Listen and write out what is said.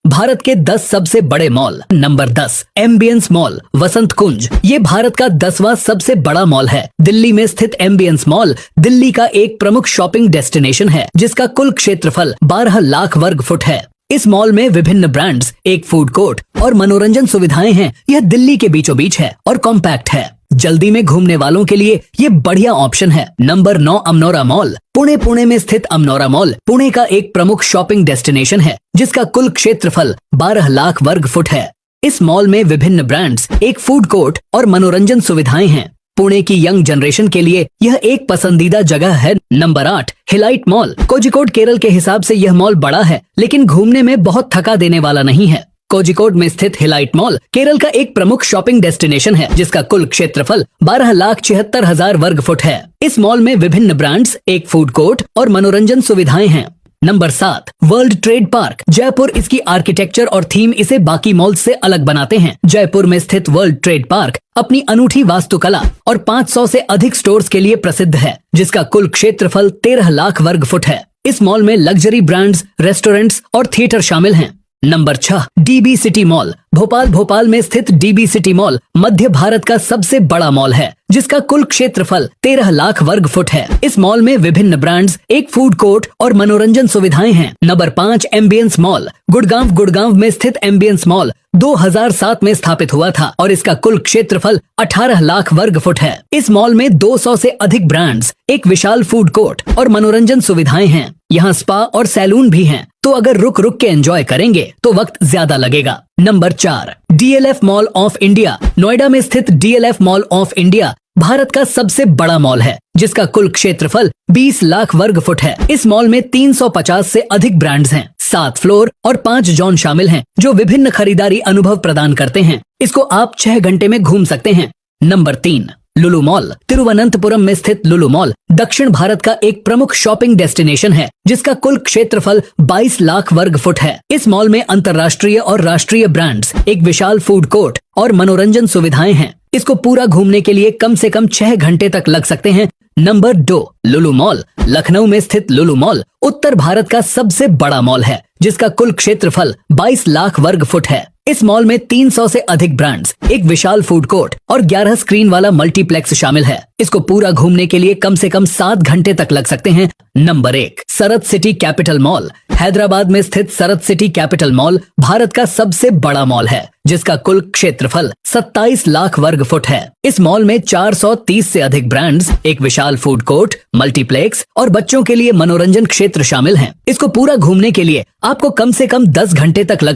भारत के 10 सबसे बड़े मॉल। नंबर 10, एम्बियंस मॉल, वसंत कुंज। ये भारत का 10वां सबसे बड़ा मॉल है। दिल्ली में स्थित एम्बियंस मॉल दिल्ली का एक प्रमुख शॉपिंग डेस्टिनेशन है, जिसका कुल क्षेत्रफल 12 लाख वर्ग फुट है। इस मॉल में विभिन्न ब्रांड्स, एक फूड कोर्ट और मनोरंजन सुविधाएं हैं। यह दिल्ली के बीचों बीच है और कॉम्पैक्ट है। जल्दी में घूमने वालों के लिए ये बढ़िया ऑप्शन है। Number 9, अमनोरा mall. पुणे में स्थित अमनोरा मॉल पुणे का एक प्रमुख शॉपिंग डेस्टिनेशन है, जिसका कुल क्षेत्रफल 12 लाख वर्ग फुट है। इस मॉल में विभिन्न ब्रांड्स, एक फूड कोर्ट और मनोरंजन सुविधाएं हैं। पुणे की यंग जनरेशन के लिए यह एक पसंदीदा जगह है। Number 8, highlight mall. Kozhikode Kerala के हिसाब से यह मॉल बड़ा है, लेकिन घूमने में बहुत थका देने वाला नहीं है। कोझिकोड में स्थित हिलाइट मॉल केरल का एक प्रमुख शॉपिंग डेस्टिनेशन है, जिसका कुल क्षेत्रफल 12,76,000 वर्ग फुट है। इस मॉल में विभिन्न ब्रांड्स, एक फूड कोर्ट और मनोरंजन सुविधाएं हैं। Number 7, world trade park. Jaipur इसकी आर्किटेक्चर और थीम इसे बाकी मॉल से अलग बनाते हैं। जयपुर में स्थित वर्ल्ड ट्रेड पार्क अपनी अनूठी वास्तुकला और 500 से अधिक स्टोर्स के लिए प्रसिद्ध है, जिसका कुल क्षेत्रफल 13 लाख वर्ग फुट है। इस मॉल में लग्जरी ब्रांड्स, रेस्टोरेंट्स और थिएटर शामिल हैं। Number 6, dB city mall. Bhopal में स्थित डीबी सिटी मॉल मध्य भारत का सबसे बड़ा मॉल है, जिसका कुल क्षेत्रफल 13 लाख वर्ग फुट है। इस मॉल में विभिन्न ब्रांड्स, एक फूड कोर्ट और मनोरंजन सुविधाएं हैं। Number 5, ambience mall. गुड़गांव में स्थित एम्बियंस मॉल 2007 में स्थापित हुआ था और इसका कुल क्षेत्रफल 18 लाख वर्ग फुट है। इस मॉल में 200 से अधिक ब्रांड्स, एक विशाल फूड कोर्ट और मनोरंजन सुविधाएं हैं। यहाँ स्पा और सैलून भी हैं, तो अगर रुक के एंजॉय करेंगे तो वक्त ज्यादा लगेगा। Number 4, DLF mall of India. Noida में स्थित DLF mall of India Bharat का सबसे बड़ा मॉल है, जिसका कुल क्षेत्रफल 20 लाख वर्ग फुट है। इस मॉल में 350 से अधिक ब्रांड्स हैं, 7 फ्लोर और 5 जोन शामिल हैं, जो विभिन्न खरीदारी अनुभव प्रदान करते हैं। इसको आप 6 घंटे में घूम सकते हैं। नंबर 3, लुलु मॉल। तिरुवनंतपुरम में स्थित लुलु मॉल दक्षिण भारत का एक प्रमुख शॉपिंग डेस्टिनेशन है, जिसका कुल क्षेत्रफल 22 लाख वर्ग फुट है। इस मॉल में अंतर्राष्ट्रीय और राष्ट्रीय ब्रांड्स, एक विशाल फूड कोर्ट और मनोरंजन सुविधाएं हैं। इसको पूरा घूमने के लिए कम से कम 6 घंटे तक लग सकते हैं। नंबर 2, लुलु मॉल। लखनऊ में स्थित लुलु मॉल उत्तर भारत का सबसे बड़ा मॉल है, जिसका कुल क्षेत्रफल 22 लाख वर्ग फुट है। इस मॉल में 300 से अधिक ब्रांड्स, एक विशाल फूड कोर्ट और 11 स्क्रीन वाला मल्टीप्लेक्स शामिल है। इसको पूरा घूमने के लिए कम से कम 7 घंटे तक लग सकते हैं। नंबर 1, सरत सिटी कैपिटल मॉल। हैदराबाद में स्थित सरत सिटी कैपिटल मॉल भारत का सबसे बड़ा मॉल है, जिसका कुल क्षेत्रफल 27 लाख वर्ग फुट है। इस मॉल में 430 से अधिक ब्रांड्स, एक विशाल फूड कोर्ट, मल्टीप्लेक्स और बच्चों के लिए मनोरंजन क्षेत्र शामिल हैं। इसको पूरा घूमने के लिए आपको कम से कम 10 घंटे तक लग